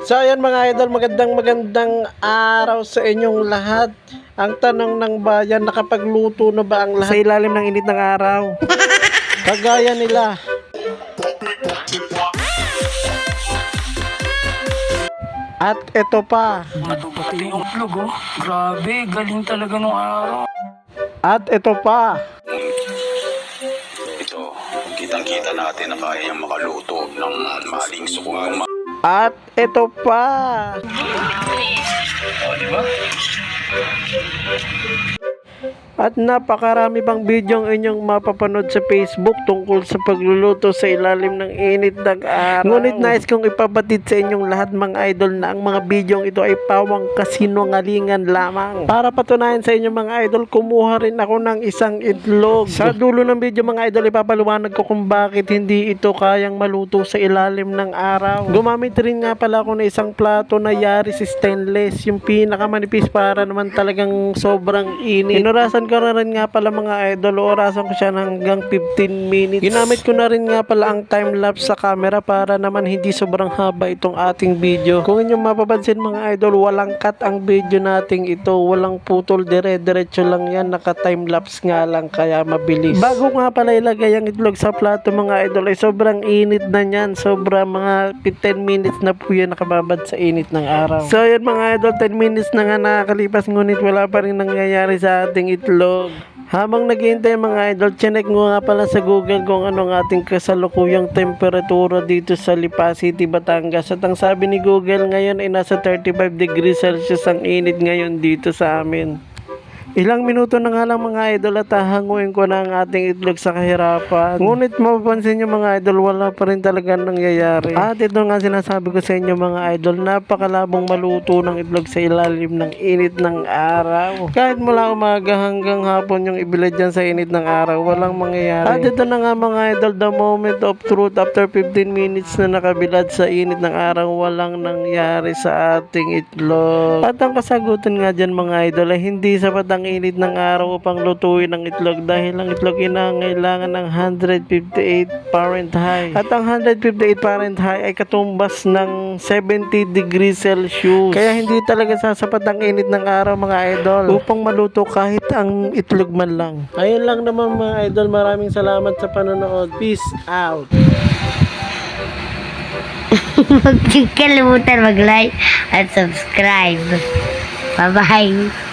So ayan mga idol, magandang araw sa inyong lahat. Ang tanong ng bayan, nakapagluto na ba ang lahat sa ilalim ng init ng araw? Kagaya nila. At ito pa. Ito pati yung vlog, oh. Grabe, galing talaga nung araw. At ito pa. Ito, kitang-kita natin na kaya niyang makaluto ng maling sukuan. At ito pa. At napakarami pang video ang inyong mapapanood sa Facebook tungkol sa pagluluto sa ilalim ng init ng araw. Ngunit nais kong ipabatid sa inyong lahat mga idol na ang mga video ito ay pawang kasinungalingan lamang. Para patunayan sa inyo mga idol, kumuha rin ako ng isang itlog. Sa dulo ng video mga idol, ipapaliwanag ko kung bakit hindi ito kayang maluto sa ilalim ng araw. Gumamit rin nga pala ako ng isang plato na Yaris stainless, yung pinakamanipis para naman talagang sobrang init. Inurasan ko na rin nga pala mga idol, orasan ko siya hanggang 15 minutes. Ginamit ko na rin nga pala ang time-lapse sa camera para naman hindi sobrang haba itong ating video. Kung inyong mapapansin mga idol, walang cut ang video nating ito. Walang putol, dire-diretso lang yan. Naka-time-lapse nga lang kaya mabilis. Bago nga pala ilagay ang itlog sa plato mga idol, ay sobrang init na yan. Sobrang mga 10 minutes na po yan nakababad sa init ng araw. So yun mga idol, 10 minutes na nga nakakalipas ngunit wala pa rin nangyayari sa ating itlog. Habang naghihintay mga idol, chinek ko nga pala sa Google kung anong ating kasalukuyang temperatura dito sa Lipa City, Batangas. At ang sabi ni Google ngayon ay nasa 35 degrees Celsius ang init ngayon dito sa amin. Ilang minuto na nga lang mga idol at hahanguin ko na ang ating itlog sa kahirapan. Ngunit mapapansin nyo mga idol, wala pa rin talaga nangyayari. At ito nga sinasabi ko sa inyo mga idol, napakalabong maluto ng itlog sa ilalim ng init ng araw. Kahit mula umaga hanggang hapon yung ibilad dyan sa init ng araw, walang mangyayari. At ito na nga mga idol, the moment of truth, after 15 minutes na nakabilad sa init ng araw, walang nangyari sa ating itlog. At ang kasagutan nga dyan mga idol ay hindi sapat ang init ng araw upang lutuin ang itlog dahil ang itlog inangailangan ng 158 Fahrenheit. At ang 158 Fahrenheit ay katumbas ng 70 degrees Celsius. Kaya hindi talaga sasapat ang init ng araw mga idol upang maluto kahit ang itlog man lang. Ayun lang naman mga idol, maraming salamat sa panonood. Peace out. Huwag kalimutan mag-like at subscribe. Bye-bye.